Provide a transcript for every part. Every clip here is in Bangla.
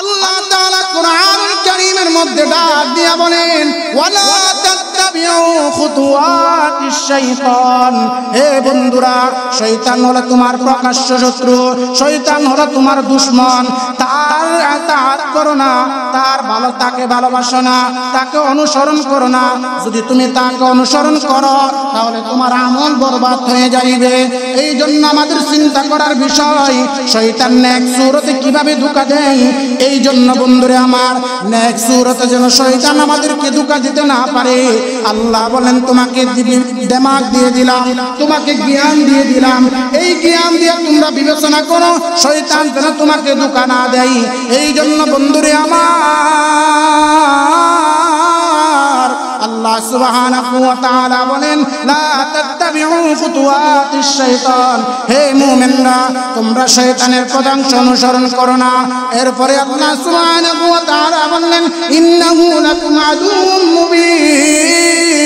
আল্লাহ তাআলা কোরআনুল কারীমের মধ্যে ডাক দিয়া বলেন, ওয়ালা তাত্তাবিউ খুতুওয়াতিশ শাইতান। হে বন্ধুরা, শয়তান হলো তোমার প্রকাশ্য শত্রু, শয়তান হলো তোমার দুশমন। তার আতাত করো না, তাকে ভালোবাসো না, তাকে অনুসরণ করো না। যদি তুমি তাকে অনুসরণ করো তাহলে তোমার আমল বরবাদ হয়ে যাবে। এই জন্য আমাদের চিন্তা করার বিষয়, শয়তান নেক সুরতে কিভাবে ধোঁকা দেয়। এই জন্য বন্ধুরে আমার, নেক সুরতে যেন শয়তান আমাদেরকে ধোঁকা দিতে না পারে। আল্লাহ বলেন, তোমাকে দিমাগ দিয়ে দিলাম, তোমাকে জ্ঞান দিয়ে দিলাম, এই জ্ঞান দিয়ে তোমরা বিবেচনা করো, শয়তান যেন তোমাকে ধোঁকা না দেয়। এই জন্য বন্ধুরে আমার, আল্লাহ সুবহানাহু ওয়া তাআলা বলেন, লা তাত্তাবিউ খুতুওয়াতিশ শাইতান। হে মুমিনরা, তোমরা শয়তানের পদাঙ্ক অনুসরণ করো না। এরপরে আল্লাহ সুবহানাহু ওয়া তাআলা বললেন, ইন্নাহু লাকুম আদুউম মুবিন।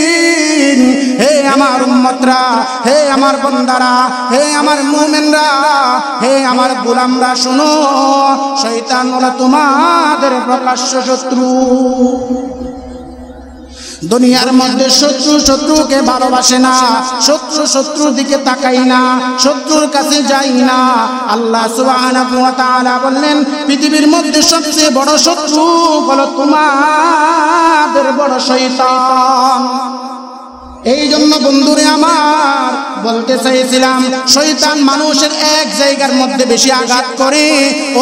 হে আমার উম্মতরা, হে আমার বান্দারা, হে আমার মুমিনরা, হে আমার গোলামরা, শুনো, শয়তান হলো তোমাদের প্রকাশ্য শত্রু। দুনিয়ার মধ্যে শত্রু শত্রুকে ভালোবাসে না, শত্রু শত্রুর দিকে তাকাই না, শত্রুর কাছে যাই না। আল্লাহ সুবহানাহু ওয়া তাআলা বললেন, পৃথিবীর মধ্যে সবচেয়ে বড় শত্রু হলো তোমাদের বড় শয়তান। এই জন্য বন্ধুরে আমার, বলতে চাইছিলাম, শয়তান মানুষের এক জায়গার মধ্যে বেশি আঘাত করে,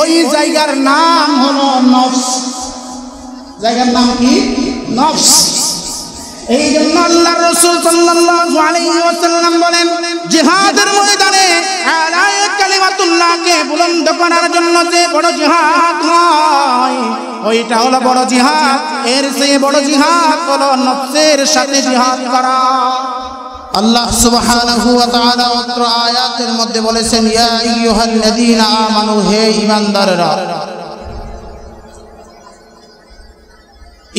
ওই জায়গার নাম হলো নফস। জায়গার নাম কি? নফস। এই জন্য আল্লাহর রাসূল সাল্লাল্লাহু আলাইহি ওয়াসাল্লাম বলেন, জিহাদের ময়দানে আলায়ে কালিমাতুল্লাহকে বুলন্দ করার জন্য যে বড় জিহাদ হয়, ওইটা হলো বড় জিহাদ। এর চেয়ে বড় জিহাদ হলো নফসের সাথে জিহাদ করা। আল্লাহ সুবহানাহু ওয়া তাআলা অত্র আয়াতের মধ্যে বলেছেন, ইয়া আইয়ুহাল্লাযীনা আমানু, হে ঈমানদাররা।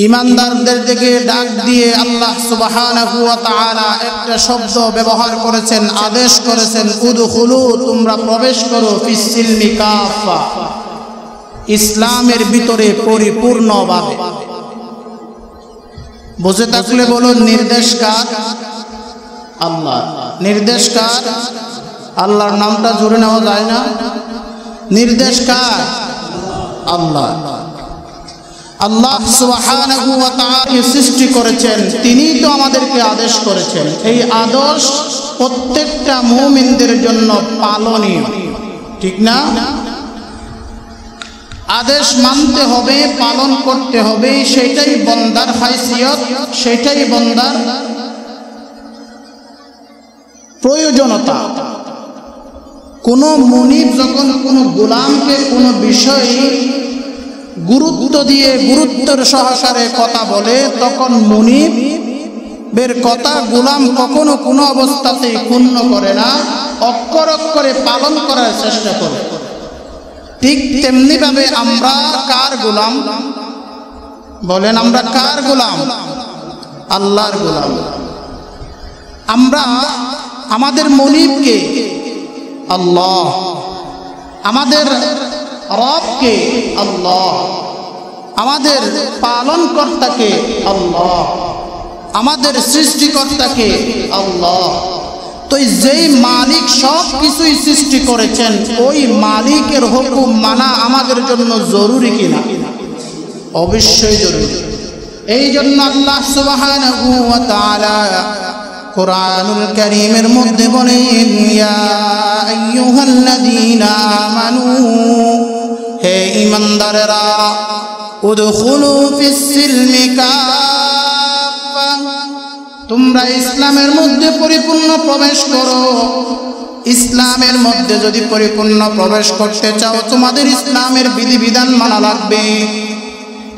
ঈমানদারদের দিকে ডাক দিয়ে আল্লাহ সুবহানাহু ওয়া তাআলা একটা শব্দ ব্যবহার করেছেন, আদেশ করেছেন, উদখুলু, তোমরা প্রবেশ করো, ফিস-সিলমি কাফা, ইসলামের ভিতরে পরিপূর্ণভাবে। বুঝে থাকলে বলুন, নির্দেশ কার? আল্লাহ। নির্দেশ কার? আল্লাহর নামটা জুড়ে নেওয়া যায় না? নির্দেশ কার? আল্লাহ। আল্লাহ সুবহানাহু ওয়া তাআলা সৃষ্টি করেছেন, তিনিই তো আমাদেরকে আদেশ করেছেন। এই আদেশ প্রত্যেকটা মুমিনদের জন্য পালনীয়, ঠিক না? আদেশ মানতে হবে, পালন করতে হবে, সেটাই বান্দার হাইসিয়ত, সেটাই বান্দার প্রয়োজনতা। কোন মুনিব যখন কোন গোলামকে কোন বিষয় গুরুত্ব দিয়ে গুরুত্বের সহকারে কথা বলে, তখন মুনিবের কথা গোলাম কখনো কোনো অবস্থাতেই ক্ষুণ্ণ করে না, অক্ষর অক্ষরে পালন করার চেষ্টা করে। ঠিক তেমনি ভাবে আমরা কার গোলাম? বলেন, আমরা কার গোলাম? আল্লাহর গোলাম। আমরা আমাদের মুনিবকে আল্লাহ, আমাদের রবকে আল্লাহ, আমাদের পালনকর্তাকে আল্লাহ, আমাদের সৃষ্টিকর্তাকে আল্লাহ। তো যেই মালিক সব কিছুই সৃষ্টি করেছেন, ওই মালিকের হুকুম মানা আমাদের জন্য জরুরি কিনা? অবশ্যই জরুরি। এই জন্য আল্লাহ সুবহানাহু ওয়া তাআলা কুরআনুল কারীমের মধ্যে বলেন, ইয়া আইয়ুহাল্লাযীনা আমানু, হে ঈমানদাররা, উদখুলু ফিস-সিলমি কাফা, তোমরা ইসলামের মধ্যে পরিপূর্ণ প্রবেশ করো। ইসলামের মধ্যে যদি পরিপূর্ণ প্রবেশ করতে চাও, তোমাদের ইসলামের বিধিবিধান মানা লাগবে।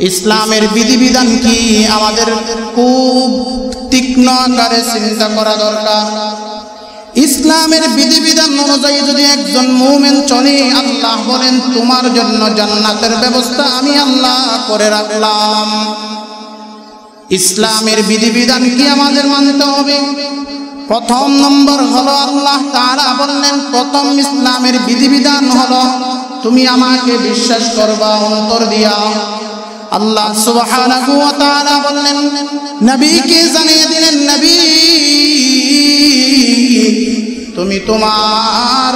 ইসলামের বিধিবিধান কি আমাদের খুব তীক্ষ্ণ আকারে চিন্তা করা দরকার। ইসলামের বিধিবিধান অনুযায়ী যদি একজন মুমিন চলে, আল্লাহ বলেন, তোমার জন্য জান্নাতের ব্যবস্থা আমি আল্লাহ করে রাখলাম। ইসলামের বিধিবিধান কি আমাদের মানতে হবে? প্রথম নম্বর হলো, আল্লাহ তাআলা বললেন, প্রথম ইসলামের বিধিবিধান হলো তুমি আমাকে বিশ্বাস করবা অন্তর দিয়া। আল্লাহ সুবহানাহু ওয়া তাআলা বললেন, নবীকে জানিয়ে দিলেন, নবী তুমি তোমার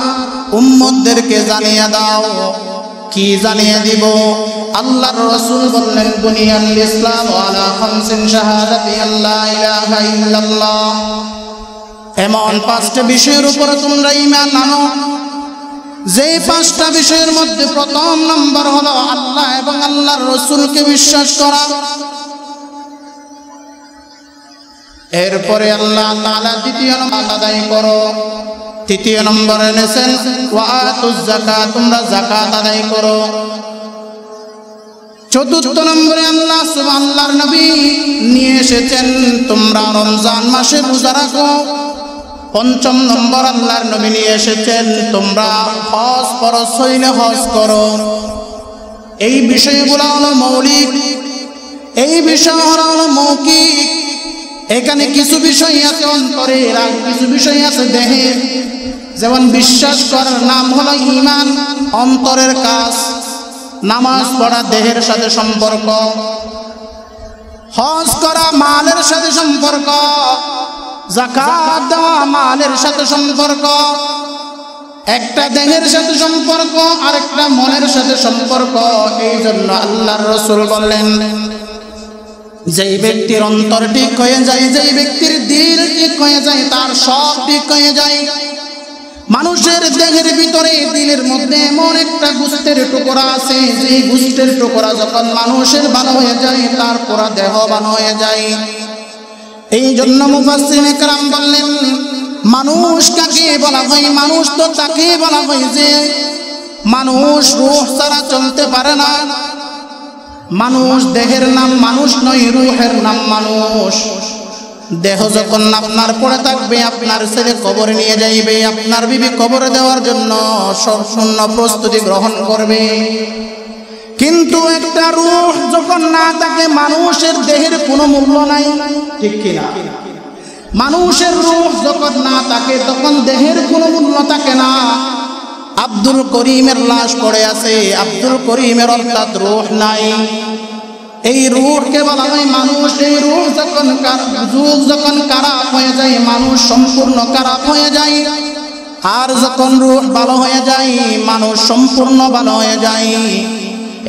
উম্মতদেরকে জানিয়ে দাও। কি জানিয়ে দিব? আল্লাহর রাসূল বললেন, বুনিয়াল ইসলাম আলা খামসিন শাহাদাতি আল্লা ইলাহা ইল্লাল্লাহ, এমন 5টা বিষয়ের উপর তোমরা ঈমান আনো, যেই 5টা বিষয়ের মধ্যে প্রথম নম্বর হলো আল্লাহ এবং আল্লাহর রাসূলকে বিশ্বাস করা। এরপরে আল্লাহ তাআলা দ্বিতীয় নম্বর আদায় করো। তৃতীয় নম্বরে এনেছেন ওয়া আতুজ যাকাত, তোমরা যাকাত আদায় করো। চতুর্থ নম্বরে আল্লাহর নবী নিয়ে এসেছেন তোমরা রমজান মাসে রোজা রাখো। পঞ্চম নম্বর আল্লাহর নবী নিয়ে এসেছেন তোমরা হজ ফরজ হইলে হজ করো। এই বিষয়গুলো হলো মৌলিক, এই বিষয় হলো মৌখিক। এখানে কিছু বিষয় আছে অন্তরের, আর কিছু বিষয় আছে দেহের। যেমন বিশ্বাস করার নাম হলো ঈমান, অন্তরের কাজ। নামাজ পড়া দেহের সাথে সম্পর্ক, হজ করা মালের সাথে সম্পর্ক, যাকাত দেওয়া মালের সাথে সম্পর্ক। একটা দেহের সাথে সম্পর্ক, আরেকটা মনের সাথে সম্পর্ক। এই জন্য আল্লাহর রাসূল বললেন, যেই ব্যক্তির অন্তর ঠিক হয়ে যায়, যেই ব্যক্তির দিল ঠিক হয়ে যায়, তার সব ঠিক হয়ে যায়। মানুষের দেহের ভিতরে দিলের মধ্যে এমন একটা গোশতের টুকরা আছে, যেই গোশতের টুকরা যখন মানুষের ভালো হয়ে যায়, তার পুরো দেহ ভালো হয়ে যায়। এই জন্য মুফাসসিরিনে কেরাম বললেন, মানুষ কাকে বলা হয়? মানুষ তো তাকে বলা হয় যে মানুষ রূহ ছাড়া চলতে পারে না। মানুষ দেহের নাম মানুষ নয়, রূহের নাম মানুষ। দেহ যখন আপনার পড়ে থাকবে, আপনার ছেলে কবরে নিয়ে যাইবে, আপনার বিবি কবরে দেওয়ার জন্য সম্পূর্ণ প্রস্তুতি গ্রহণ করবে। কিন্তু একটা রূহ যখন না থাকে, মানুষের দেহের কোনো মূল্য নাই, ঠিক কিনা? মানুষের রূহ যখন না থাকে, তখন দেহের কোনো মূল্য থাকে না। আব্দুল করিমের লাশ পড়ে আছে, আব্দুল করিমের অর্থাৎ রূহ নাই। এই রূহকে বলা হয় মানুষ। এই রূহ যখন খারাপ হয়ে যায়, মানুষ সম্পূর্ণ খারাপ হয়ে যায়। আর যখন রূহ ভালো হয়ে যায়, মানুষ সম্পূর্ণ ভালো হয়ে যায়।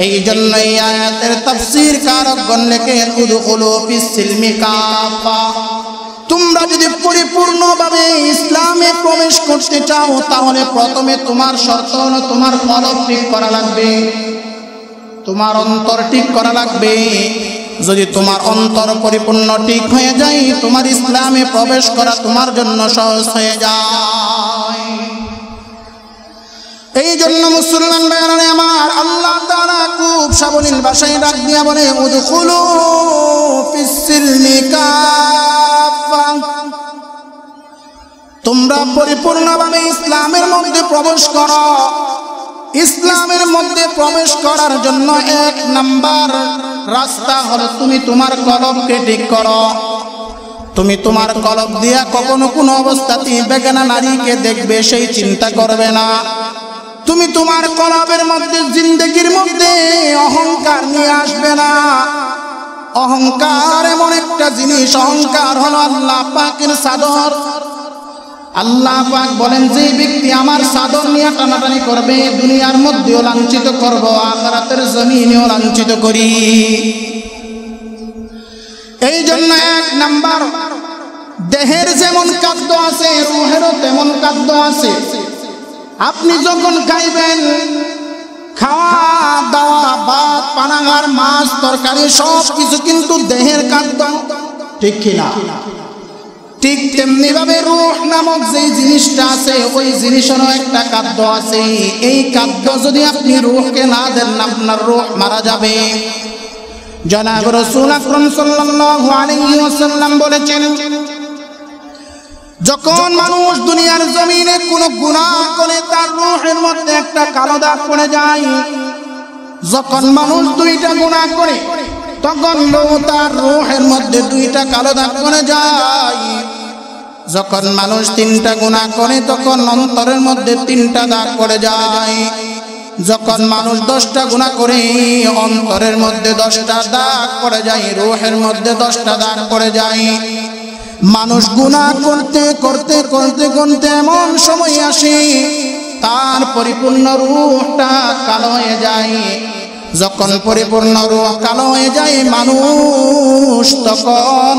এই জন্য এই আয়াতের তাফসীর কারকগণ লেখেন, উদখুলু ফিস-সিলমি কাফা, তোমরা যদি পরিপূর্ণভাবে ইসলামে প্রবেশ করতে চাও, তাহলে প্রথমে তোমার শর্ত হলো তোমার কলব ঠিক করা লাগবে, তোমার অন্তর ঠিক করা লাগবে। যদি তোমার অন্তর পরিপূর্ণ ঠিক হয়ে যায়, তোমার ইসলামে প্রবেশ করা তোমার জন্য সহজ হয়ে যায়। এই জন্য মুসলমান ভাইরা আমার, আল্লাহ তাআলা খুব সাবলীল ভাষায় ডাক দিয়া বলে, উদখুলু ফিস-সিলমি কাফা, তোমরা পরিপূর্ণভাবে ইসলামের মধ্যে প্রবেশ করো। ইসলামের মধ্যে প্রবেশ করার জন্য 1 নাম্বার রাস্তা হলো তুমি তোমার কলবকে ঠিক করো। তুমি তোমার কলব দিয়া কখনো কোনো অবস্থাতেই বেগানা নারীকে দেখবে সেই চিন্তা করবে না। তুমি তোমার কলবের মধ্যে, জিন্দেগির মধ্যে অহংকার নিয়ে আসবে না। অহংকার এমন একটা জিনিস, অহংকার হলো আল্লাহ পাকের চাদর। আল্লাহ পাক বলেন, যে ব্যক্তি আমার চাদর নিয়ে টানাটানি করবে, দুনিয়ার মধ্যেও লাঞ্ছিত করব, আখিরাতের জমিনেও লাঞ্ছিত করি। এই জন্য 1 নাম্বার, দেহের যেমন খাদ্য আছে, রূহেরও তেমন খাদ্য আছে। আপনি যখন খাইবেন, খাওয়া দাওয়া, ভাত, পানাহার, মাছ, তরকারি সব কিছু কিন্তু দেহের খাদ্য, ঠিক কিনা? ঠিক তেমনি ভাবে রূহ নামক যে জিনিসটা আছে, ওই জিনিসেরও একটা খাদ্য আছে। এই খাদ্য যদি আপনি রূহকে না দেন, আপনার রূহ মারা যাবে। জনাব রাসূল আকরাম সাল্লাল্লাহু আলাইহি ওয়াসাল্লাম বলেছেন, যখন মানুষ দুনিয়ার জমিনে কোনো গুনাহ করে, তার রূহের মধ্যে একটা কালো দাগ পড়ে যায়। যখন মানুষ 2টা গুনাহ করে, তখন তার রূহের মধ্যে 2টা কালো দাগ পড়ে যায়। যখন মানুষ 3টা গুনাহ করে, তখন অন্তরের মধ্যে 3টা দাগ পড়ে যায়। যখন মানুষ 10টা গুনাহ করে অন্তরের মধ্যে 10টা দাগ পড়ে যায়, রূহের মধ্যে 10টা দাগ পড়ে যায়। মানুষ গুনাহ করতে করতে করতে করতে এমন সময় আসে তার পরিপূর্ণ রূহটা কালো হয়ে যায়। যখন পরিপূর্ণ রূহ কালো হয়ে যায় মানুষ তখন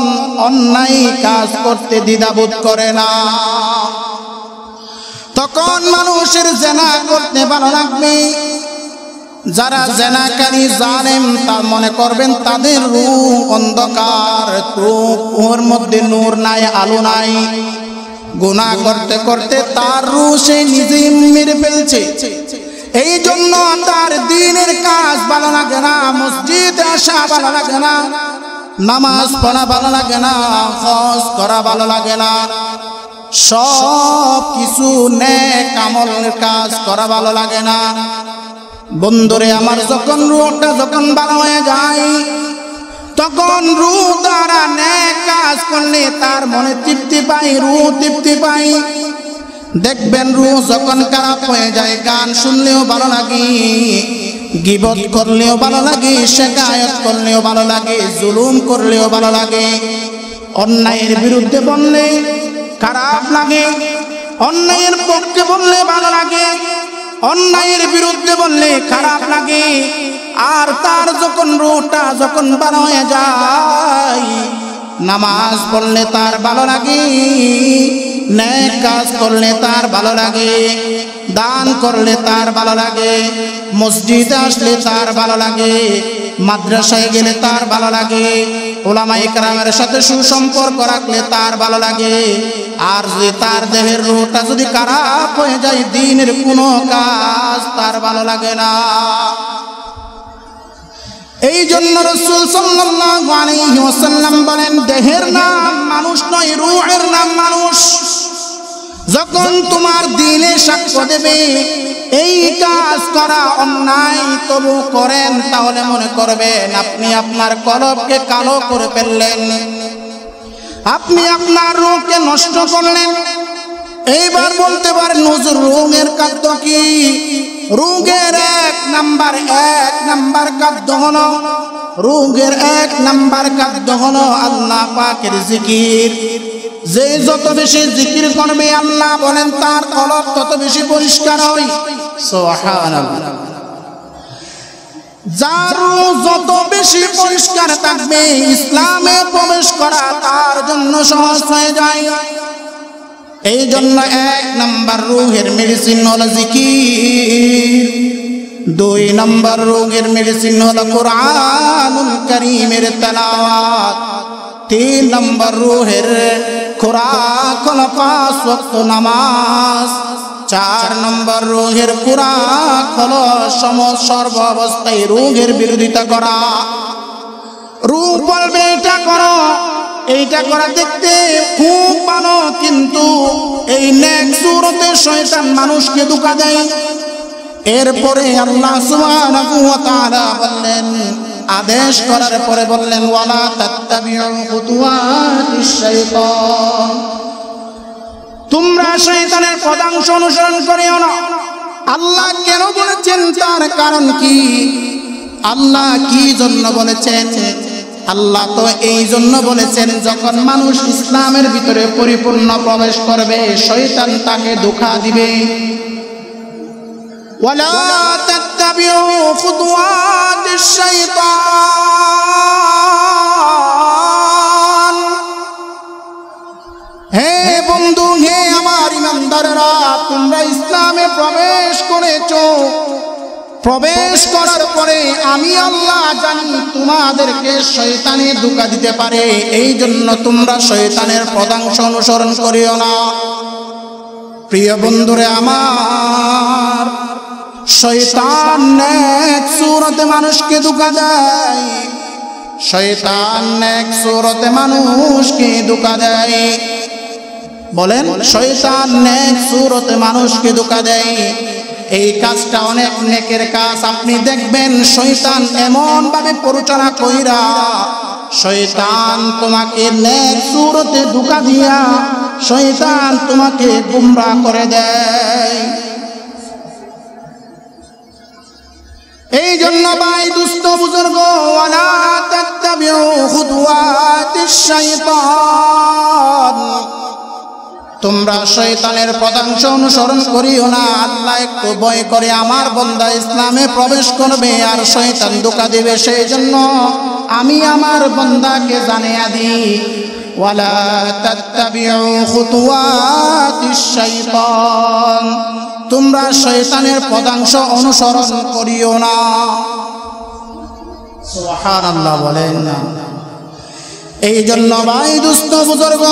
অন্যায় কাজ করতে দ্বিধাবোধ করে না। তখন মানুষের জেনা করতে ভালো লাগবে। যারা জেনাকারী জালেম তার মনে করবেন তাদের রূহ অন্ধকার, রূহের মধ্যে নূর নাই, আলো নাই। গুনাহ করতে করতে তার রূহ সে নিজেই মেরে ফেলছে। এই জন্য তার দ্বীনের কাজ ভালো লাগে না, মসজিদে আসা ভালো লাগে না, নামাজ পড়া ভালো লাগে না, হজ করা ভালো লাগে না, সব কিছু নেক আমলের কাজ করা ভালো লাগে না। বন্ধুরে আমার, যখন রূহটা যখন ভালো হয়ে যায় তখন রূহ দ্বারা নেক কাজ করলে তার মনে তৃপ্তি পায়, রূহ তৃপ্তি পায়। দেখবেন রূহ যখন খারাপ হয়ে যায় গান শুনলেও ভালো লাগে, গীবত করলেও ভালো লাগে, শিকায়ত করলেও ভালো লাগে, জুলুম করলেও ভালো লাগে। অন্যায়ের বিরুদ্ধে বললে খারাপ লাগে, অন্যায়ের পক্ষে বললে ভালো লাগে, অন্যায়ের বিরুদ্ধে বললে খারাপ লাগে। আর তার যখন রূহটা যখন ভালো হয়ে যায় নামাজ পড়লে তার ভালো লাগে, নেক কাজ করলে তার ভালো লাগে, দান করলে তার ভালো লাগে, মসজিদে আসলে তার ভালো লাগে, মাদ্রাসায় গেলে তার ভালো লাগে, উলামায়ে কেরামের সাথে সুসম্পর্ক রাখলে তার ভালো লাগে। আর যদি তার দেহের রূহটা যদি খারাপ হয়ে যায় দ্বীনের কোনো কাজ তার ভালো লাগে না। এই জন্য রাসূল সাল্লাল্লাহু আলাইহি ওয়াসাল্লাম বলেন, দেহের নাম মানুষ নয়, রূহের নাম মানুষ। যখন তোমার দ্বীনে সাক্ষ্য দেবে এই কাজ করা অন্যায় তবু করেন, তাহলে মনে করবেন আপনি আপনার কলবকে কালো করে ফেললেন, আপনি আপনার রূহকে নষ্ট করলেন। এইবার বলতে পারেন হুজুর রূহের খাদ্য কি? রূহের এক নাম্বার খাদ্য হলো, রূহের এক নাম্বার খাদ্য হলো আল্লাহ পাকের জিকির। যে যত বেশি জিকির করবে আল্লাহ বলেন তার কলব তত বেশি পরিষ্কার হয়। সুবহানাল্লাহ। যার রূহ যত বেশি পরিষ্কার থাকবে ইসলামে প্রবেশ করা তার জন্য সহজ হয়ে যায়। এই জন্য 1 নাম্বার রূহের মেডিসিন হলো জিকির, 2 নাম্বার রূহের মেডিসিন হলো কোরআনুল কারীমের তেলাওয়াত, 3 নাম্বার রূহের খোরাক হলো 5 ওয়াক্ত নামাজ, 4 নম্বর রূহের খোরাক হলো সর্ব অবস্থায় রূহের বিরোধিতা করা। রূহ বলবে এটা করো, এইটা করা দেখতে খুব ভালো, কিন্তু এই নেক সুরতে শয়তান মানুষকে ধোঁকা দেয়। এরপরে আল্লাহ সুবহানাহু ওয়া তাআলা বললেন, আদেশ করার পরে বললেন, ওয়ালা তাত্তাবিউ খুতুওয়াতিশ শাইতান, তোমরা শয়তানের পদাংশ অনুসরণ করিও না। আল্লাহ কেন বলেছেন, তার কারণ কি? আল্লাহ কি জন্য বলেছেন? আল্লাহ তো এই জন্য বলেছেন যখন মানুষ ইসলামের ভিতরে পরিপূর্ণ প্রবেশ করবে শয়তান তাকে ধোঁকা দিবে। ওয়ালা তাত্তাবিউ খুতুওয়াতিশ শাইতান, হে বন্ধু, হে আমার ইমানদাররা, তোমরা ইসলামে প্রবেশ করেছো, প্রবেশ করার পরে আমি আল্লাহ জানি তোমাদেরকে শয়তানে ধোঁকা দিতে পারে, এই জন্য তোমরা শয়তানের পদাংশ অনুসরণ করিও না। প্রিয় বন্ধুরে আমার, শয়তান নেক সুরতে মানুষকে ধোঁকা দেয়, শয়তান নেক সুরতে মানুষকে ধোঁকা দেয়। বলেন, শয়তান নেক সুরতে মানুষকে ধোঁকা দেয়। এই কাজটা অনেক নেকের কাজ। আপনি দেখবেন শয়তান এমন ভাবে পরিচালনা কইরা শয়তান তোমাকে নেক সুরতে ধোঁকা দিয়া শয়তান তোমাকে গুমরাহ করে দেয়। এই জন্য ভাই দুস্থ বুজুর্গ, ওয়ালা তাত্তাবিউ খুতুওয়াতিশ শাইতান, তোমরা শয়তানের পদাংশ অনুসরণ করিও না। আল্লাহ একটু ভয় করে আমার বান্দা ইসলামে প্রবেশ করবে আর শয়তান ধোঁকা দিবে, সেই জন্য আমি আমার বান্দাকে জানিয়ে দিই, ওয়ালা তাত্তাবিউ খুতুওয়াতিশ শাইতান, তোমরা শয়তানের পদাংশ অনুসরণ করিও না। সুবহানাল্লাহ বলেন না। এই জন্য ভাই দুস্থ বুজুর্গ,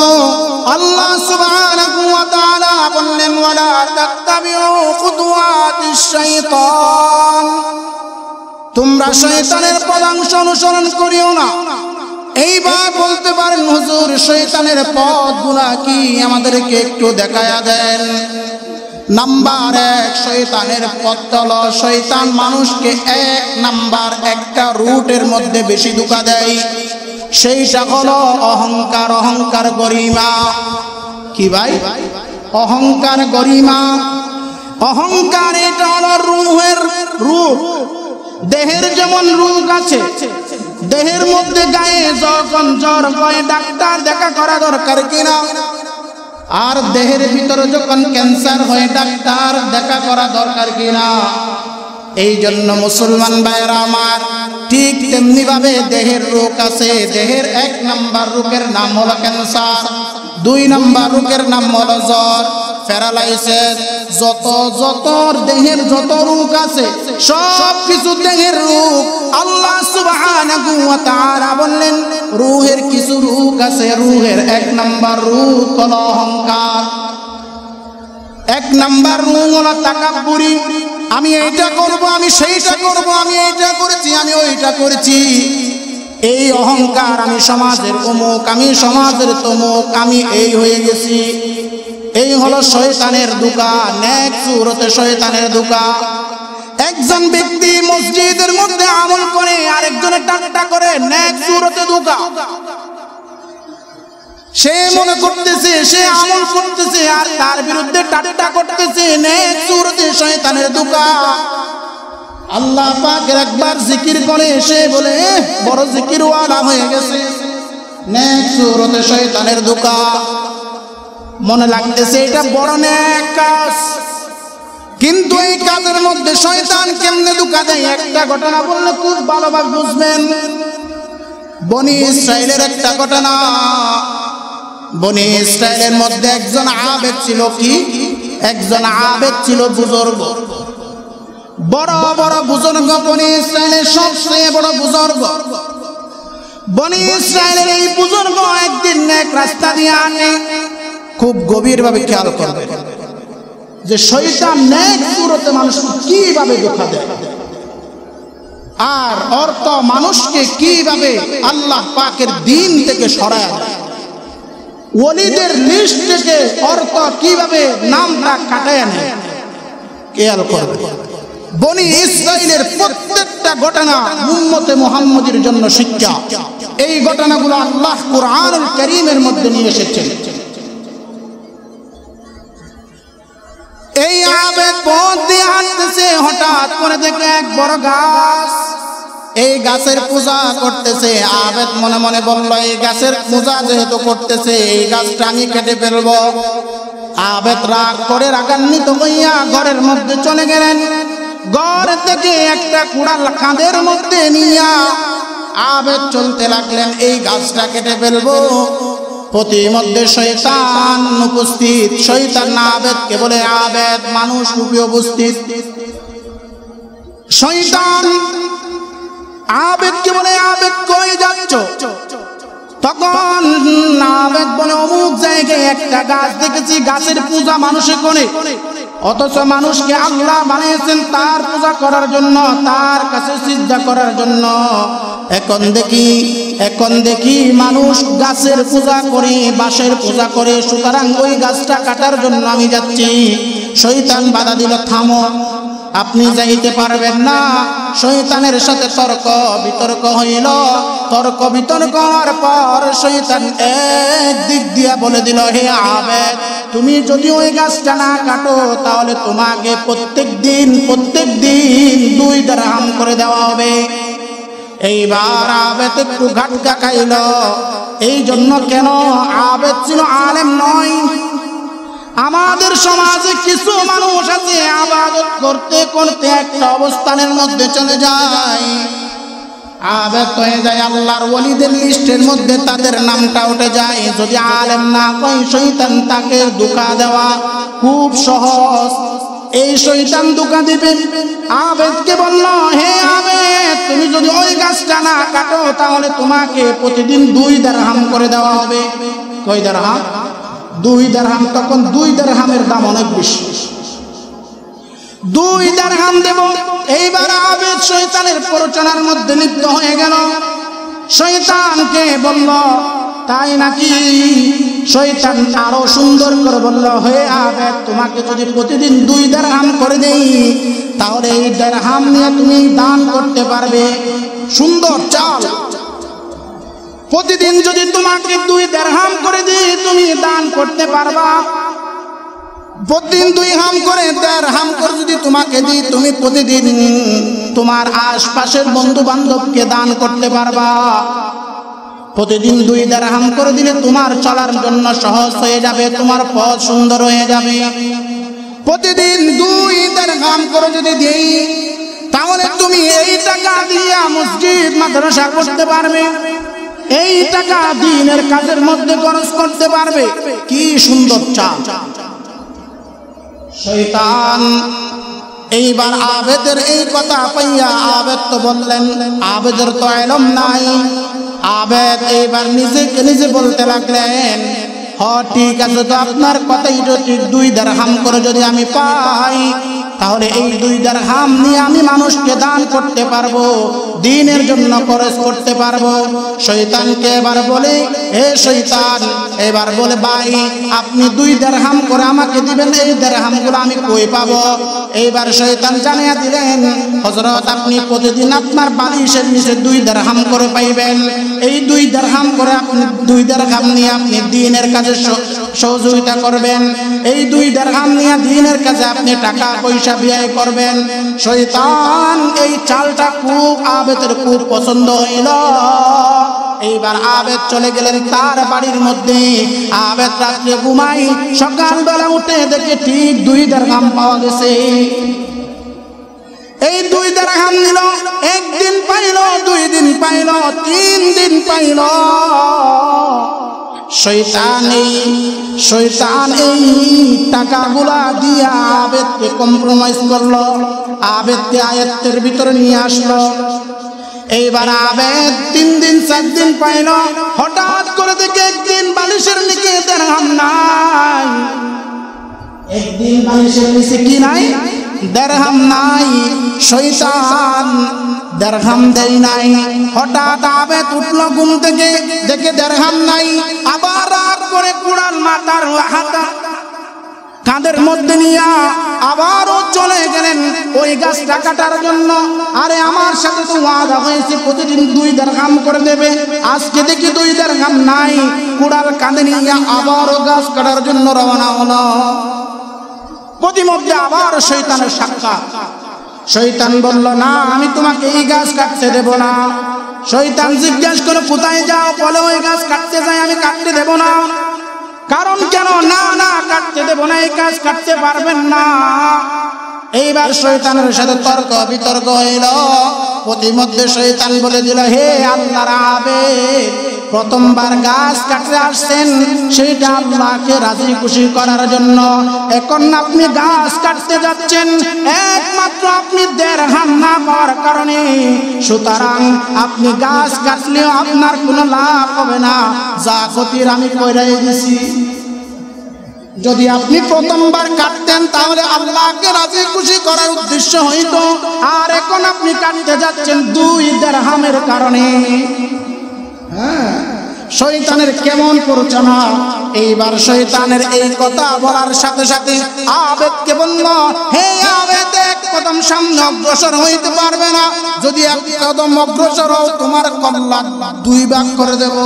আল্লাহ সুবহানাহু ওয়া তাআলা বললেন, ওয়ালা তাত্তাবিউ খুতুওয়াতিশ শাইতান, তোমরা শয়তানের পদাংশ অনুসরণ করিও না। এইবার বলতে পারেন হুজুর শয়তানের পথগুলো কি, আমাদেরকে একটু দেখায়া দেন। নাম্বার 1, শয়তানের পথ হলো, শয়তান মানুষকে 1 নাম্বার একটা রুটের মধ্যে বেশি ধোঁকা দেয়, সেইটা হলো অহংকার, অহংকার গরিমা। কি ভাই? অহংকার গরিমা। অহংকার এটা হলো রূহের রূপ। দেহের যেমন রোগ আছে, দেহের মধ্যে গায়ে যখন জ্বর হয় ডাক্তার দেখা করা দরকার কিনা, আর দেহের ভিতরে যখন ক্যান্সার হয় ডাক্তার দেখা করা দরকার কিনা। এই জন্য মুসলমান ভাইরা আমার, ঠিক তেমনি ভাবে দেহের রোগ আছে। দেহের 1 নাম্বার রোগের নাম হলো ক্যান্সার, 2 নাম্বার রোগের নাম হলো জ্বর, প্যারালাইসিস। যত দেহের যত রোগ আছে সব কিছু দেহের রোগ। আল্লাহ সুবহানাহু ওয়া তাআলা বললেন, রূহের কিছু রোগ আছে, রূহের 1 নাম্বার রোগ হলো অহংকার, 1 নাম্বার রোগ হলো তাকাব্বুরি। আমি এইটা করব, আমি সেইটা করব, আমি এইটা করেছি, আমি ওইটা করেছি। এই অহংকার, আমি সমাজের অমুক, আমি সমাজের তমুক, আমি এই হয়ে গেছি। এই হলো শয়তানের ধোঁকা, নেক সুরতে শয়তানের ধোঁকা। একজন ব্যক্তি মসজিদের মধ্যে আমল করে আরেকজনের ঠাট্টা করে, নেক সুরতে ধোঁকা। সে মনে করতেছে সে আমল করতেছে আর তার বিরুদ্ধে ঠাট্টা করতেছে, নেক সুরতে শয়তানের ধোঁকা। আল্লাহ পাকের একবার জিকির করে সে বলে বড় জিকিরওয়ালা হয়ে গেছে, নেক সুরতে শয়তানের ধোঁকা। মনে লাগতেছে এটা বড় নেক কাজ, কিন্তু এই কাজের মধ্যে শয়তান কেমনে ধোঁকা দেয় একটা ঘটনা বললে খুব ভালোভাবে বুঝবেন। বনি ইসরাইলের একটা ঘটনা। বনি ইসরাইলের মধ্যে একজন আবেদ ছিল। কি? একজন আবেদ ছিল, বুজুর্গ, বড় বড় বুজুর্গ। বনি ইসরাইলের সবচেয়ে বড় বুজুর্গ। বনি ইসরাইলের এই বুজুর্গ একদিন এক রাস্তা দিয়ে আনে। খুব গভীরভাবে খেয়াল করবে যে শয়তান নেক সুরতে মানুষকে কিভাবে ধোঁকা দেয়, আর অর্থ মানুষকে কিভাবে আল্লাহ পাকের দ্বীন থেকে সরায় দেয়। ওলিদের লিস্ট থেকে অর্থ কিভাবে নামটা কাটায় নেয়, খেয়াল করবে। বনি ইসরাইলের প্রত্যেকটা ঘটনা উম্মতে মুহাম্মদের জন্য শিক্ষা। এই ঘটনাগুলো আল্লাহ কুরআনুল কারীমের মধ্যে নিয়ে এসেছেন। এই আবেদ পথ দিয়ে হাঁটতেছে, হঠাৎ করে দেখে এক বড় গাছ। এই গাছের পূজা করতেছে। আবেদ মনে মনে বলল, এই গাছের পূজা যেহেতু করতেছে, এই গাছটা আমি কেটে ফেলবো। আবেদ রাগ করে রাগান্বিত হইয়া ঘরের মধ্যে চলে গেলেন। ঘর থেকে একটা কুড়াল কাঁধের মধ্যে নিয়া আবেদ চলতে লাগলেন, এই গাছটা কেটে ফেলবো। প্রতিমধ্যে শয়তান উপস্থিত। শয়তান আবেদকে বলে, আবেদ মানুষ রূপে উপস্থিত। শয়তান আবেদকে বলে, আবেদ কই যাচ্ছ? তখন আবেদ বলে, অমুক জায়গায় একটা গাছ দেখেছি, গাছের পূজা মানুষে করে, অথচ মানুষকে আল্লাহ বানিয়েছেন তার পূজা করার জন্য, তার কাছে সিজদা করার জন্য। এখন দেখি মানুষ গাছের পূজা করে, বাঁশের পূজা করে, সুতরাং ওই গাছটা কাটার জন্য আমি যাচ্ছি। শয়তান বাধা দিল, থামো, আপনি যাইতে পারবেন না। শয়তানের সাথে তর্ক বিতর্ক হইল। তর্ক বিতর্ক হওয়ার পর শয়তান এক দিক দিয়া বলে দিল, হে আবেদ, তুমি যদি ওই গাছটা না কাটো তাহলে তোমাকে প্রত্যেক দিন 2 দিরহাম করে দেওয়া হবে। এইবার আবেদ একটু ঘাটকা খাইল। এই জন্য কেন? আবেদ ছিল আলেম নয়। আমাদের সমাজে কিছু মানুষ আছে ইবাদত করতে করতে একটা অবস্থানের মধ্যে চলে যায়, আবেদ হয়ে যায়, আল্লাহর ওলিদের লিস্টের মধ্যে তাদের নামটা উঠে যায়। যদি আলেম না কই শয়তান তাকে ধোঁকা দেওয়া খুব সহজ। এই শয়তান ধোঁকা দিবে। আবেদকে বলল, হে আবেদ, তুমি যদি ওই গাছটা না কাটো তাহলে তোমাকে প্রতিদিন 2 দিরহাম করে দেওয়া হবে। কয় দিরহাম? 2 দিরহাম। তখন 2 দিরহামের দাম অনেক বেশি। 2 দিরহাম দেব। এইবার আবেদ শয়তানের প্ররোচনার মধ্যে লিপ্ত হয়ে গেল। শয়তানকে বলল, তাই নাকি? শয়তান আরো সুন্দর করে বলল, হে আবেদ, তোমাকে যদি প্রতিদিন 2 দিরহাম করে দেই তাহলে এই দিরহাম নিয়ে তুমি দান করতে পারবে। সুন্দর চাল। প্রতিদিন যদি তোমাকে 2 দিরহাম করে দিই তুমি দান করতে পারবা। প্রতিদিন 2 দিরহাম করে যদি তোমাকে দিই তুমি প্রতিদিন তোমার আশপাশের বন্ধু বান্ধবকে দান করতে পারবা। প্রতিদিন 2 দিরহাম করে দিলে তোমার চলার জন্য সহজ হয়ে যাবে, তোমার পথ সুন্দর হয়ে যাবে। প্রতিদিন 2 দিরহাম করে যদি দেই তাহলে তুমি এই টাকা দিয়া মসজিদ মাদ্রাসা করতে পারবে, এই টাকা দ্বীনের কাজের মধ্যে খরচ করতে পারবে। কি সুন্দর চাল। শয়তান এইবার আবেদের এই কথা পাইয়া আবেদ তো বললেন, আবেদের তো ইলম নাই। আবেদ এইবার নিজেকে নিজে বলতে লাগলেন, ঠিক আছে, তো আপনার কথাই তো ঠিক। 2 দিরহাম করে যদি আমি পাই তাহলে এই 2 দিরহাম নিয়ে আমি মানুষকে দান করতে পারবো, দ্বীনের জন্য খরচ করতে পারবো। শয়তানকে এবার বলে, হে শয়তান, এবার বলে, ভাই আপনি 2 দিরহাম করে আমাকে দিবেন, এই দিরহামগুলো আমি কই পাবো? এইবার শয়তান জানিয়ে দিলেন, হযরত, আপনি প্রতিদিন আপনার বালিশের নিচে 2 দিরহাম করে পাইবেন। এই 2 দিরহাম করে আপনি 2 দিরহাম নিয়ে আপনি দ্বীনের কাজে সহযোগিতা করবেন। এই 2 দিরহাম নিয়ে দ্বীনের কাজে আপনি টাকা পয়সা ব্যয় করবেন। শয়তান এই চালটা খুব আবেদের খুব পছন্দ হইল। এইবার আবেদ চলে গেলেন তার বাড়ির মধ্যে। আবেদ রাত্রে ঘুমাই, সকালবেলা উঠে দেখে ঠিক 2 দিরহাম পাওয়া গেছে। এই 2 দিরহাম নিল। 1 দিন পাইল, 2 দিন পাইল, 3 দিন পাইল। শয়তান এই টাকাগুলা দিয়া আবেদকে কম্প্রোমাইজ করলো, আবেদকে আয়াতের ভিতরে নিয়ে আসলো। এইবার আবেদ 3 দিন 4 দিন পাইল। হঠাৎ করে দেখে একদিন বালিশের নিচে দিরহাম নাই। একদিন বালিশের নিচে কি নাই? দিরহাম নাই। শয়তান দিরহাম দেই নাই। হঠাৎ আবেদ উঠল ঘুম থেকে, দেখে দিরহাম নাই। আবার রাগ করে কুড়াল মাথার হাতা কাঁধের মধ্যে নিয়ে আবারও চলে গেলেন ওই গাছটা কাটার জন্য। আরে আমার সাথে তো ওয়াদা হয়েছে প্রতিদিন 2 দিরহাম করে দেবে, আজকে দেখি 2 দিরহাম নাই। কুড়াল কাঁধে নিয়ে আবারও গাছ কাটার জন্য রওনা হলো। প্রতিমধ্যে আবার শয়তানের সাক্ষাৎ। শয়তান বলল, না, আমি তোমাকে এই গাছ কাটতে দেব না। শয়তান জিজ্ঞাসা করে, কোথায় যাও? বলে, ওই গাছ কাটতে যাই, আমি কাটতে দেব না। কারণ কেন? না না, কাটতে দেব না, এই গাছ কাটতে পারবেন না। এইবার শয়তানের সাথে তর্ক বিতর্ক হইল। প্রতিমধ্যে শয়তান বলে দিল, হে আল্লাহর আবেদ, প্রথমবার গাছ কাটতে আসছেন সেটা আল্লাহকে রাজি খুশি করার জন্য। এখন আপনি গাছ কাটতে যাচ্ছেন একমাত্র আপনি দিরহাম না পাওয়ার কারণে। সুতরাং আপনি গাছ কাটলেও আপনার কোনো লাভ হবে না, যা ক্ষতির আমি কইরাই দিছি। যদি আপনি প্রথমবার কাটতেন তাহলে আল্লাহকে রাজি খুশি করার উদ্দেশ্য হইতো। আর এখন আপনি কাটতে যাচ্ছেন 2 দিরহামের কারণে। শয়তানের কেমন প্ররোচনা! এইবার শয়তানের এই কথা বলার সাথে সাথে আবেদকে বলল, হে আবেদ, 1 কদম সামনে অগ্রসর হইতে পারবে না। যদি 1 কদম অগ্রসর হও তোমার কল্লা 2 ভাগ করে দেব,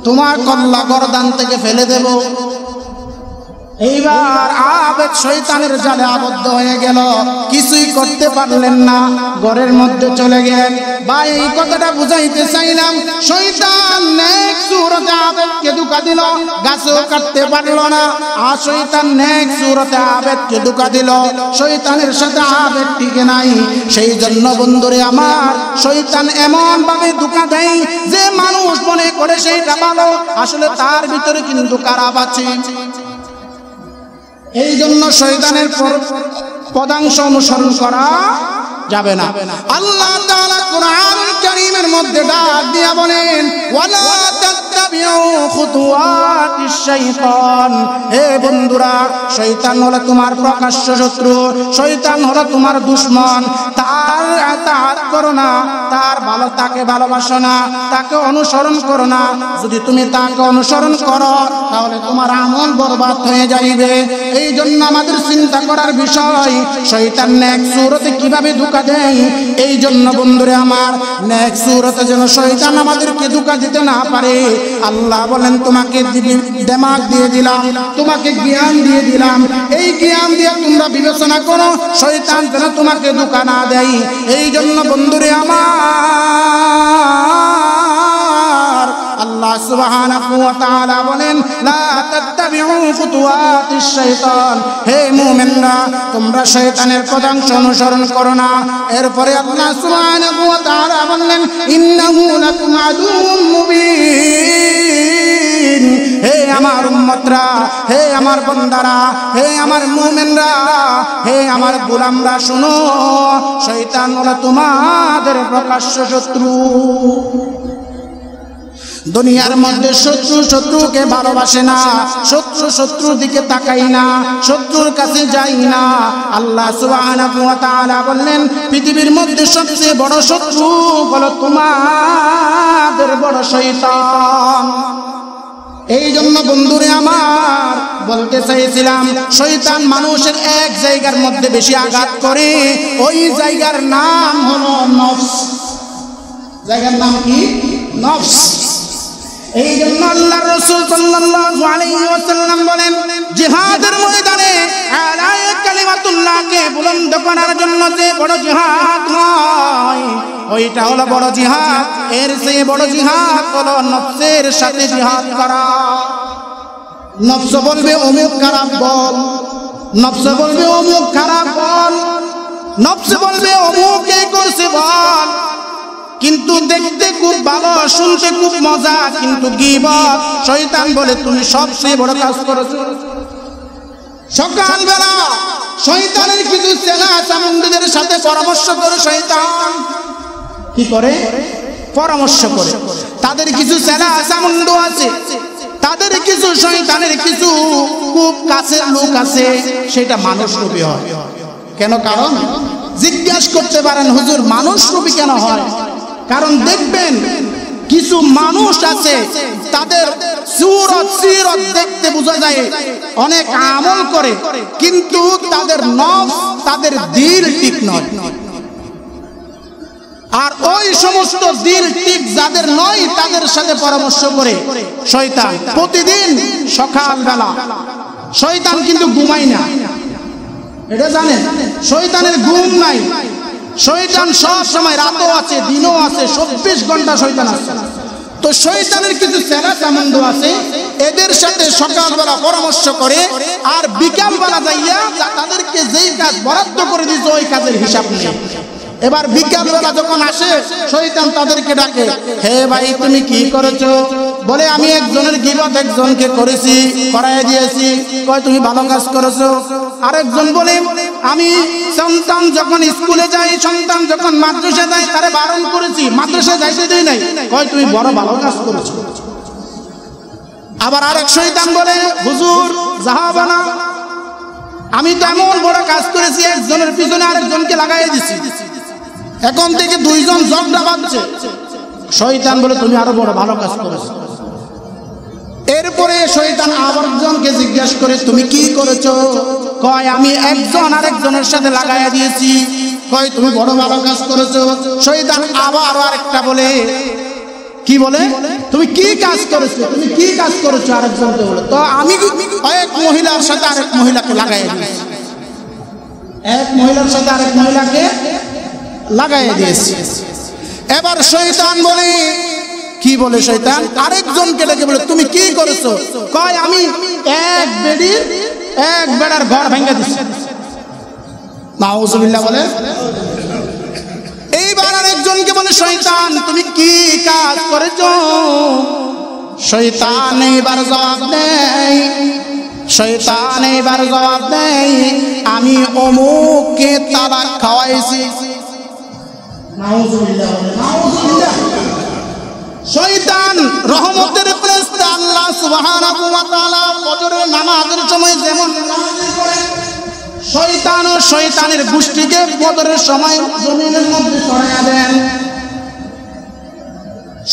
তোমার কল্লা গর্দান থেকে ফেলে দেব। এইবার আবেদ শয়তানের জালে আবদ্ধ হয়ে গেল, কিছুই করতে পারলেন না, ঘরের মধ্যে চলে গেলেন। ভাই এই কথাটা বুঝাইতে চাইলাম, শয়তান নেক সুরতে আবেদকে ধোঁকা দিল, গাছও কাটতে পারলো না। আর শয়তান নেক সুরতে আবেদকে ধোঁকা দিল, শয়তানের সাথে আবেদ টিকে নাই। সেই জন্য বন্ধুরে আমার, শয়তান এমন ভাবে ধোঁকা দেয় যে মানুষ মনে করে সেইটা ভালো, আসলে তার ভিতরে কিন্তু খারাপ আছে। এই জন্য শয়তানের পদাংশ অনুসরণ করা যাবে না। আল্লাহ তাআলা কোরআনুল কারীমের মধ্যে ডাক দিয়া বলেন, ওয়ালা তাত্তাবিউ খুতুওয়াতিশ শাইতান। হে বন্ধুরা, শয়তান হলো তোমার প্রকাশ্য শত্রু, শয়তান হলো তোমার দুশমন। তার আতাত করো না, তার ভালো তাকে ভালোবাসো না, তাকে অনুসরণ করো না। যদি তুমি তাকে অনুসরণ করো তাহলে তোমার আমল বরবাদ হয়ে যাইবে। এই জন্য আমাদের চিন্তা করার বিষয়, শয়তান নেক সুরতে কিভাবে ধোঁকা দেয়। এই জন্য বন্ধুরে আমার, নেক সুরতে যেন শয়তান আমাদেরকে ধোঁকা দিতে না পারে। আল্লাহ বলেন, তোমাকে দিমাগ দিয়ে দিলাম, তোমাকে জ্ঞান দিয়ে দিলাম, এই জ্ঞান দিয়ে তোমরা বিবেচনা করো, শয়তান যেন তোমাকে ধোঁকা না দেয়। এই জন্য বন্ধুরে আমার, আল্লাহ সুবহানাহু ওয়া তাআলা বলেন, লা তাত্তাবিউ খুতুওয়াতিশ শাইতান। হে মুমিনরা, তোমরা শয়তানের পদাংশ অনুসরণ করো না। এরপরে আল্লাহ সুবহানাহু ওয়া তাআলা বললেন, ইন্নাহু লাকুম আদুউম মুবিন। হে আমার উম্মতরা, হে আমার বান্দারা, হে আমার মুমিনরা, হে আমার গোলামরা, শোনো, শয়তান হলো তোমাদের প্রকাশ্য শত্রু। দুনিয়ার মধ্যে শত্রু শত্রুকে ভালোবাসে না, শত্রু শত্রুর দিকে তাকাই না, শত্রুর কাছে যাই না। আল্লাহ সুবহানাহু ওয়া তাআলা বললেন, পৃথিবীর মধ্যে সবচেয়ে বড় শত্রু হলো তোমাদের বড় শয়তান। এই জন্য বন্ধুরে আমার, বলতে চাইছিলাম, শয়তান মানুষের এক জায়গার মধ্যে বেশি আঘাত করে, ওই জায়গার নাম হলো নফস। জায়গার নাম কি? নফস। এই জন্য আল্লাহর রাসূল সাল্লাল্লাহু আলাইহি ওয়াসাল্লাম বলেন, জিহাদের ময়দানে আলায়ে কালিমাতুল্লাহকে বুলন্দ করার জন্য যে বড় জিহাদ হয়, ওইটা হলো বড় জিহাদ। এর চেয়ে বড় জিহাদ হলো নফসের সাথে জিহাদ করা। নফস বলবে অমুক খারাপ বল, নফস বলবে অমুক খারাপ বল, নফস বলবে অমুক এই করছে বল, কিন্তু দেখতে খুব ভালো, শুনতে খুব মজা, কিন্তু গীবত। শয়তান বলে তুমি সবচেয়ে বড় কাজ করেছো। সকালবেলা শয়তানের কিছু চেলা চামুন্ডাদের সাথে পরামর্শ করে, শয়তান কি করে? পরামর্শ করে। তাদের কিছু চেলা চামুন্ডু আছে, তাদের কিছু শয়তানের কিছু খুব কাছের লোক আছে, সেটা মানুষ রূপী হয়। কেন? কারণ জিজ্ঞাসা করতে পারেন, হুজুর মানুষ রূপী কেন হয়? কারণ দেখবেন কিছু মানুষ আছে, তাদের সুরত সিরত দেখতে বোঝা যায় অনেক আমল করে, কিন্তু তাদের নফস, তাদের দিল ঠিক নয়। আর ওই সমস্ত দিল ঠিক যাদের নয়, তাদের সাথে পরামর্শ করে শয়তান। প্রতিদিন সকালবেলা শয়তান কিন্তু ঘুমায় না, এটা জানেন? শয়তানের ঘুম নাই। শয়তান সব সময়, রাতও আছে দিনও আছে, 24 ঘন্টা শয়তান আছে। তো শয়তানের কিছু চেলা চামুন্ডু আছে, এদের সাথে সকালবেলা পরামর্শ করে, আর বিকালবেলা যাইয়া তাদেরকে যেই কাজ বরাদ্দ করে দিয়েছে ওই কাজের হিসাব নেই। এবার বিকালবেলা যখন আসে, শয়তান তাদেরকে ডাকে, হে ভাই তুমি কি করেছো? বলে আমি একজনের গীবত একজনকে করেছি, করাই দিয়েছি। কয় তুমি ভালো কাজ করেছো। আরেকজন বলে আমি সন্তান যখন স্কুলে যাই, সন্তান যখন মাদ্রাসা যায়, তারে বারণ করেছি, মাদ্রাসা যাইতে দেই নাই। কয় তুমি বড় ভালো কাজ করেছো। আবার আরেক শয়তান বলে, হুজুর জাহাবানা, আমি তো এমন বড় কাজ করেছি, একজনের পিছনে আরেকজনকে লাগাই দিছি, এখন থেকে দুইজন ঝগড়া বাঁধছে। শয়তান বলে তুমি আরো বড় ভালো কাজ করেছো। এরপরে শয়তান আরেকজনকে জিজ্ঞাসা করে, তুমি কি করেছো? কয় আমি একজন আরেকজনের সাথে লাগাইয়া দিয়েছি। কয় তুমি বড় ভালো কাজ করেছো। শয়তান আবার আরেকটা বলে, কি বলে তুমি কি কাজ করেছো, তুমি কি কাজ করেছো, আরেকজনকে বলে। তো আমি এক মহিলার সাথে আরেক মহিলাকে লাগাই দিয়েছি, এক মহিলার সাথে আরেক মহিলাকে লাগাই দিয়েছি। এবার শয়তান বলে, কি বলে শয়তান, আরেকজনকে ডেকে বলে তুমি কি করেছো, কয় আমি এক বেড়ার ঘর ভেঙে দিচ্ছি। নাউজুবিল্লাহ বলে। এইবার আরেকজনকে বলে শয়তান তুমি কি কাজ করেছো, শয়তান এইবার জবাব দেয়, শয়তান এইবার জবাব দেয় আমি অমুককে তালাক খাওয়াইছি। নাউজুবিল্লাহ বলে। নাউজুবিল্লাহ। শয়তান রহমতের ফেরেশতা আল্লাহ সুবহানাহু ওয়া তাআলা ফজরের নামাজের সময় যেমন নামাজ পড়ে, শয়তান ও শয়তানের গোষ্ঠীকে ফজরের সময় জমিনের মধ্যে ছড়াইয়া দেন।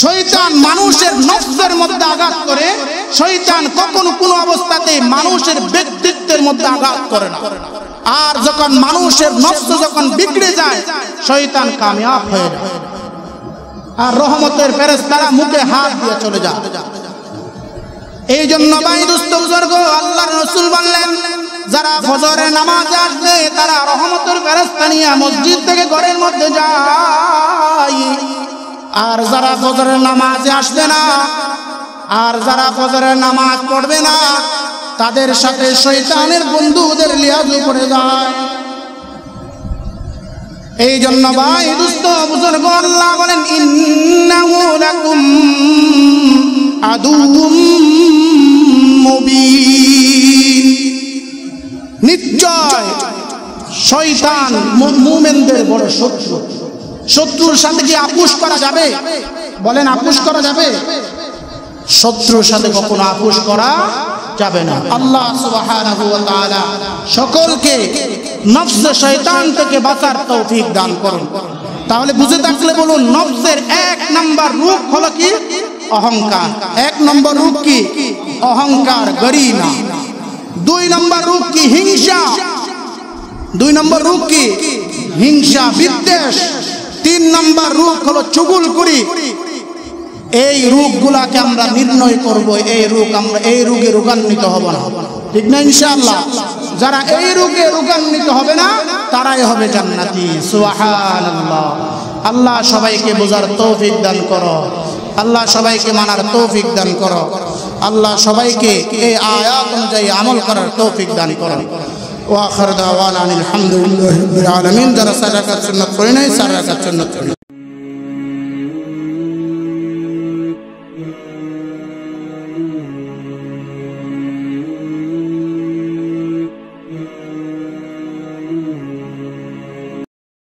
শয়তান মানুষের নফসের মধ্যে আঘাত করে, শয়তান কখনো কোনো অবস্থাতে মানুষের ব্যক্তিত্বের মধ্যে আঘাত করে না। আর যখন মানুষের নফস যখন বিগড়ে যায়, শয়তান কামিয়াব হয়ে যায়, আর রহমতের ফেরেশতারা মুখে হাত দিয়ে চলে যায়। এই জন্য ভাই দোস্ত বুজুর্গ, আল্লাহর রাসূল বললেন যারা ফজরের নামাজে আসবে তারা রহমতের ফেরেশতা নিয়ে মসজিদ থেকে ঘরের মধ্যে যায়, আর যারা ফজরের নামাজে আসবে না, আর যারা ফজরের নামাজ পড়বে না, তাদের সাথে শয়তানের বন্ধুদের লিয়াজু পড়ে যায়। এই জন্য ভাই দোস্ত বুজুর্গ, আল্লাহ বলেন ইন্নাহু লাকুম আদুউম মুবিন, নিশ্চয় শয়তান মুমিনদের বড় শত্রু। শত্রুর সাথে কি আপোষ করা যাবে? বলেন আপোষ করা যাবে? শত্রুর সাথে কখনো আপোষ করা যাবে না। আল্লাহ সুবহানাহু ওয়া তাআলা সকলকে নফস শয়তান থেকে বাঁচার তৌফিক দান করুন। তাহলে বুঝে থাকলে বলুন, নফসের এক নাম্বার রূপ হলো কি? অহংকার। এক নম্বর রূপ কি? অহংকার, গরিমা। দুই নম্বর রূপ কি? হিংসা। দুই নম্বর রূপ কি? হিংসা, বিদ্বেষ। তিন নম্বর রূপ হলো চুগলখড়ি। এই রূপগুলাকে আমরা নির্ণয় করব, এই রোগে রোগান্বিত হব না, ঠিক না ইনশাআল্লাহ? যারা এই রোগে রোগান্বিত হবে না তারাই হবে জান্নাতি। সুবহানাল্লাহ। আল্লাহ সবাইকে বোঝার তৌফিক দান করো, আল্লাহ সবাইকে মানার তৌফিক দান করো, আল্লাহ সবাইকে এই আয়াত অনুযায়ী আমল করার তৌফিক দান করো। ওয়া আখির দাওয়ানা আলহামদুলিল্লাহি রাব্বিল আলামিন। যারা সাদাকাত সুন্নাত পড়ে নাই, সাদাকাত সুন্নাত